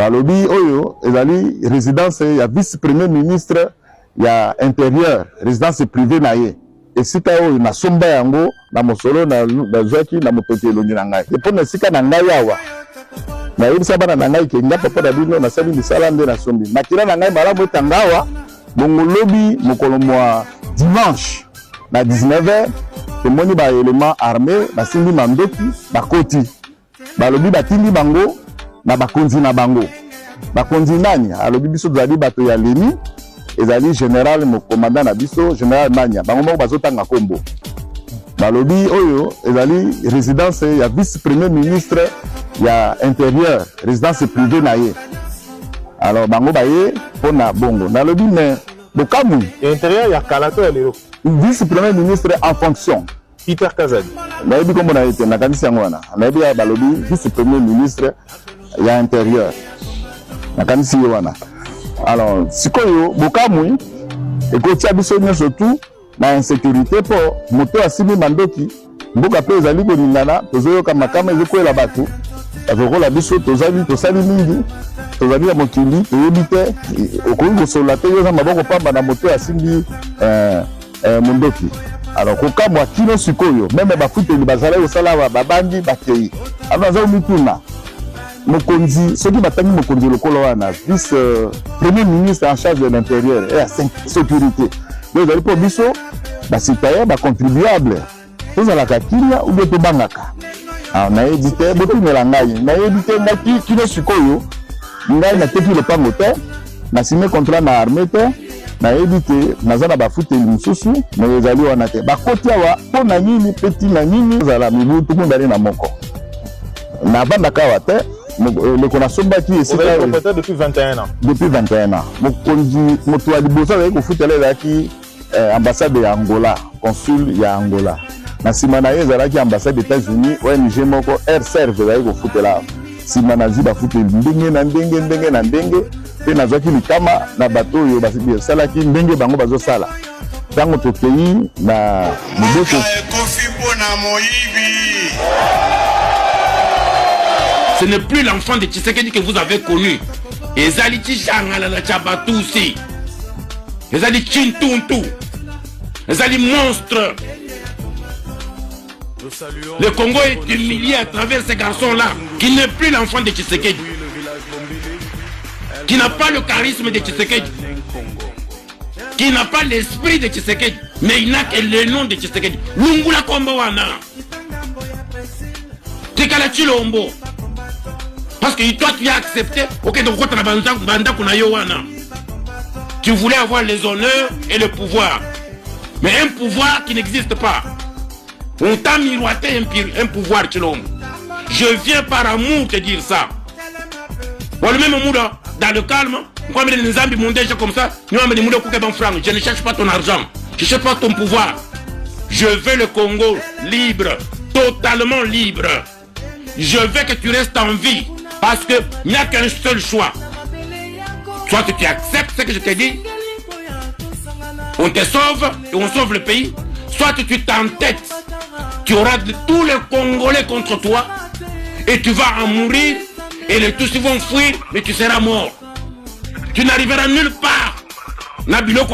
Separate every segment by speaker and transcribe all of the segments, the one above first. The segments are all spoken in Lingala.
Speaker 1: balobi oyo ezali résidence ya vice premier ministre ya intérieur résidence privée na ye esika oyo na somba yango na mosolo na zwaki na motoki elongi na ngai epo na esika na ngai awa na yebisa bana na ngai kenga papa na bino nasali misala nde na sombi makila na ngai malamu etanga awa bongo lobi mokolo mwa dimanche na 19h tomoni ba élément armé basimbi mandoki bakoti balobi batindi bango na bakonzi na bango bakonzi nani alobi biso tozali bato ya leni ezali général mo commandant na biso général Manya bango moko bazotanga kombo balobi oyo ezali résidence ya vice premier ministre ya intérieur résidence privée na ye alors bango baye pona bongo nalobi mais bokamu
Speaker 2: intérieur ya kalato ya lero
Speaker 1: vice premier ministre en fonction
Speaker 2: Peter Kazadi
Speaker 1: nayebi kombo na ete nakanisi yango wana nayebi ya balobi vice premier ministre ya intérieur nakanisi ye wana alors sikoyo bokamu ekotia biso nyonso tu na insécurité po moto asimi mandoki mboka pe ezali koningana tozoyoka makama ezokwela bato akokola biso tosali mingi tozali ya mokili toyebi te okoki kosola te yoza maboko pamba na moto asimbi mondoki alors kokamwa kino sikoyo meme bafuteli bazali kosala babandi bakei alors aza mituna mokonzi soki batangi mokonzi lokolo wana vice premier ministre en charge de l'intérieur et la sécurité donc ezali mpo biso basitaye bacontribuable tozalaka kilia ou bien tobangaka nayebi te botumela ngai nayebi te ngai kino sikoyo ngai nateki lopango te nasime contrat na armée te nayebi te naza na bafuteli mosusu mais ezali wana te bakoti awa mpo na nini pe ntina nini ozala mibu tukundani na moko navandaka awa te leko nasombaki esika
Speaker 2: depuis 21 ans
Speaker 1: depuis 21 ans mokonzi moto ya liboso azali kofutela ezalaki ambassade ya Angola consul ya Angola na nsima na ye ezalaki ambassade États-Unis ONG moko air serve ezali kofutela nsima nazi bafuteli ndenge na ndenge mpe nazwaki likama na bato oyo basalaki ndenge bango bazosala ntango tokei na mibeko
Speaker 3: ekofi mpona moyibi.
Speaker 4: Ce n'est plus l'enfant de Tshisekedi que vous avez connu. Ezali Tshangala na Tchabatusi. Ezali Chintuntu. Ezali monstre. Le Congo est humilié à travers ces garçons-là, qui n'est plus l'enfant de Tshisekedi, qui n'a pas le charisme de Tshisekedi, qui n'a pas l'esprit de Tshisekedi, mais il n'a que le nom de Tshisekedi. Lungula Kombawana. Tekala Chilombo. Parce que toi tu as accepté, ok, donc tu voulais avoir les honneurs et le pouvoir. Mais un pouvoir qui n'existe pas. On t'a miroité un pouvoir, Chilom. Je viens par amour te dire ça. Bon, le même amour, dans le calme, quand les amis m'ont déjà comme ça, je ne cherche pas ton argent, je ne cherche pas ton pouvoir. Je veux le Congo libre, totalement libre. Je veux que tu restes en vie. Parce qu'il n'y a qu'un seul choix. Soit tu acceptes ce que je te dis, on te sauve et on sauve le pays. Soit tu t'entêtes, tu auras tous les Congolais contre toi et tu vas en mourir et les tous vont fuir, mais tu seras mort. Tu n'arriveras nulle part. Nous autres,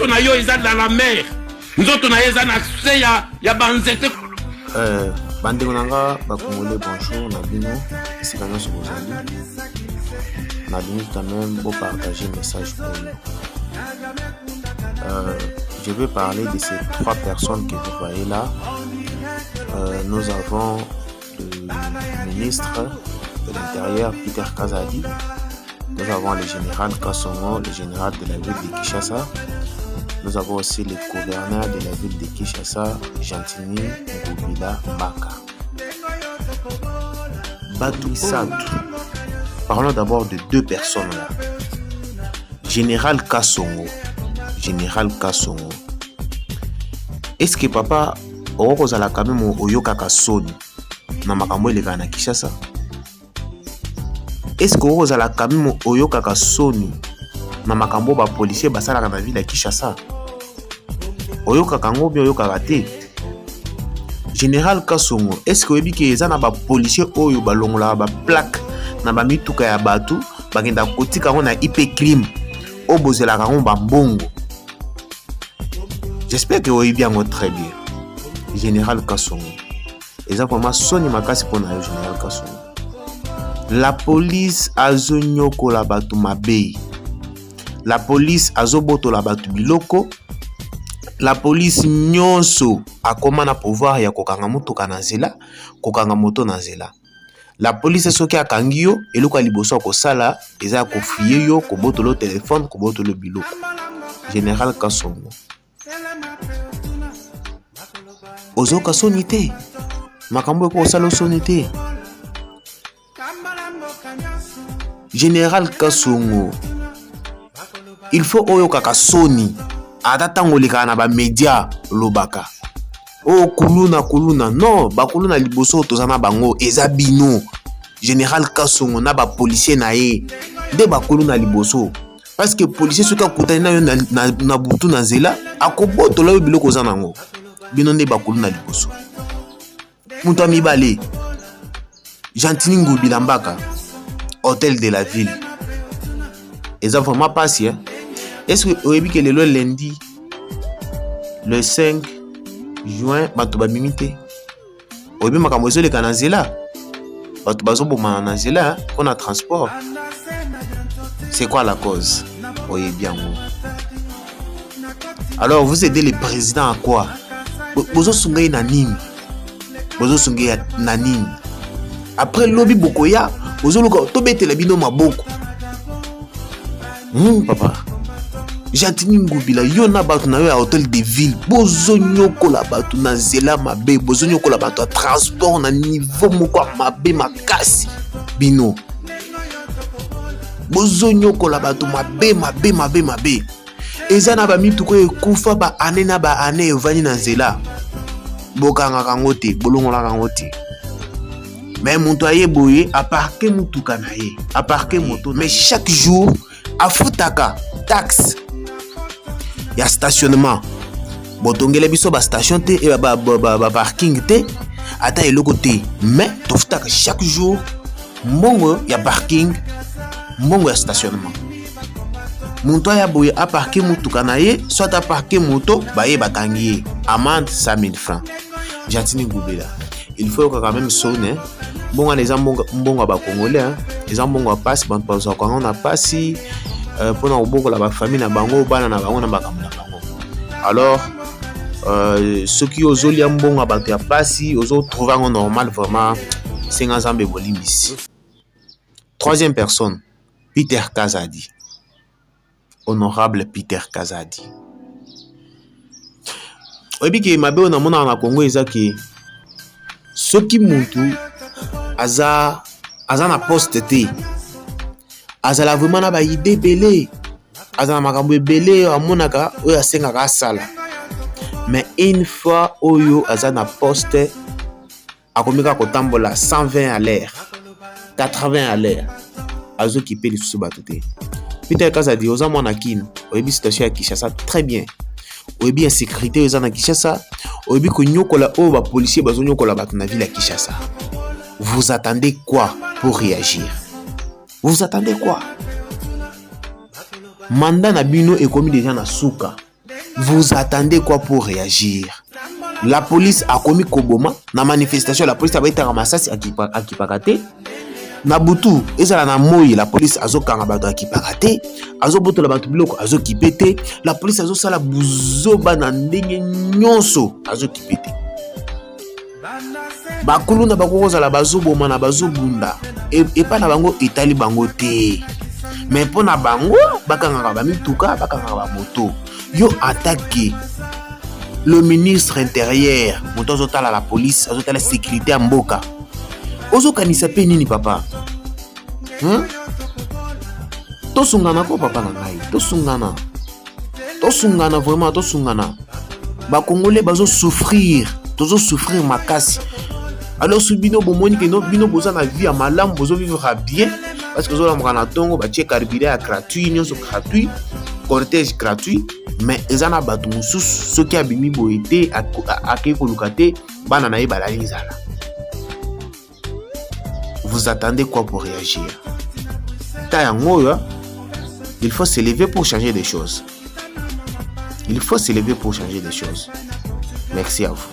Speaker 4: on a eu dans la mer. Nous autres, on a eu accès à Banzete.
Speaker 5: Bandegonanga, Bakongolais, bonjour, Nabino, c'est quand même ce que vous avez dit. Nabino, quand même, pour partager le message pour nous. Je vais parler de ces trois personnes que vous voyez là. Nous avons le ministre de l'Intérieur, Peter Kazadi. Nous avons le général Kassongo, le général de la ville de Kinshasa. Nous avons aussi le gouverneur de la ville de Kinshasa, Gentini Ngobila Maka. Batou Sadou. Parlons d'abord de deux personnes là. Général Kassongo. Général Kassongo. Est-ce que papa okozala quand même oyoka kasoni na makambo eleka na Kinshasa? Est-ce que okozala quand même oyoka kasoni na makambo ba policier basalaka na ville ya Kinshasa? Oyoka kango bien oyoka te. Général Kassongo, est-ce que oyebi ke eza na ba policier oyo balongola ba plaque na bamituka ya batu bakenda kotika ngo na IP crime o bozelaka ngo bambongo. J'espère que vous bien très bien. Général Kassongo. Exactement soni makasi pona yo Général Kassongo. La police azonyoko la batu mabe. La police azoboto la batu biloko. La police nyonso akoma na pouvoir ya kokanga mutuka na nzela, kokanga moto na nzela. La police soki akangi yo eloko liboso ko sala eza ko fiye yo ko boto lo téléphone ko boto lo biloko. Général Kassongo. Ozoka soni te. Makambo ko sala soni te. Général Kassongo. Il faut oyo kaka soni. Ata tango leka na ba media lobaka. Oh kuluna non, ba kuluna liboso tozana bango eza bino. Général Kassongo na ba policier na ye. De ba kuluna liboso. Parce que policier soka kutani na yo na butu na nzela akoboto la biloko zana ngo. Bino nde ba kuluna liboso. Mutu amibale. Gentini Ngubila Mbaka, hôtel de la ville. Eza vraiment passé. Est-ce que vous avez vu que le lundi, le 5 juin, batuba mimite? Vous avez vu que vous avez kanazela? Batuba zo boma nanazela pour le transport. C'est quoi la cause? Vous avez bien. Alors vous aidez le président à quoi? Vous avez nanine. Vous avez nanine. Après lobby bokoya, vous avez tobete la bino maboko. Papa. Gentini Ngubila yo na batu na yo ya hôtel de ville. Bozo nyoko la batu na zela mabe, bozo nyoko la batu a transport na niveau moko mabe makasi. Bino. Bozo nyoko la batu mabe. Eza na ba mituko ekufa ba ane na ba ane evani na zela. Bokanga kangote, bolongola kangote. Mais monto aye boye a parquer mutuka na ye, a parquer moto, mais chaque jour a futaka taxe. Ya stationnement. Botongele biso ba station te et ba parking te ata eloko te. Mais to futaka chaque jour mbongo ya parking, mbongo ya stationnement. Monto aye boye a parquer mutuka na ye, soit a parquer moto ba ye batangi amende 100 000 francs. Gentini Ngubila. Il faut quand même sonner. Bon, les ambonga ba congolais, les ambonga passe, bon parce qu'on on a passé pour na oboko la famille na bango bana na bango na bakamna bango. Alors ceux qui osent li ambonga ba ya passé, osent trouver en normal vraiment 50 ans bolimis. Troisième personne, Peter Kazadi. Honorable Peter Kazadi. Oyebi ke mabe na mona na Congo ezaki soki muntu aza na poste te azala vraiment na ba idée belé azala makambo belé amonaka oyo asengaka asala mais une fois oyo aza na poste akomika kotambola 120 à l'heure 80 à l'heure azo kipe lisusu bato te. Peter Kazadi oza mwana kin oyebi situation ya Kinshasa très bien. Oyebi insécurité oza na Kinshasa, oyebi ko nyokola o ba policier bazo nyokola bato na ville ya Kinshasa. Vous attendez quoi pour réagir? Vous attendez quoi? Mandat na bino est commis déjà na souka. Vous attendez quoi pour réagir? La police a commis koboma na manifestation, la police a été ramassée à Kipakate. Na butu ezala na moyi la police azokanga bato akipakate azoboto la bato biloko azokipete la police azosala buzoba na ndenge nyonso azokipete bakulu na bakokoza la bazoboma na bazobunda et pas na bango etali bango te mais pona bango bakanga ba mituka bakanga ba moto yo attaqué le ministre intérieur moto azotala la police azotala sécurité ya mboka. Ozo kanisa pe nini papa? Tosungana ko papa na ngai. Tosungana vraiment tosungana. Ba Congolais bazo souffrir makasi. Alors subino bomoni ke no bino boza na vie ya malamu bozo vivre bien parce que zo la mwana tongo ba tie carburant gratuit nyonso gratuit, cortège gratuit mais ezana bato mususu soki abimi boyete akeko lukate bana na ye balali zala. vous attendez quoi pour réagir? Il faut s'élever pour changer des choses. Il faut s'élever pour changer des choses. Merci à vous.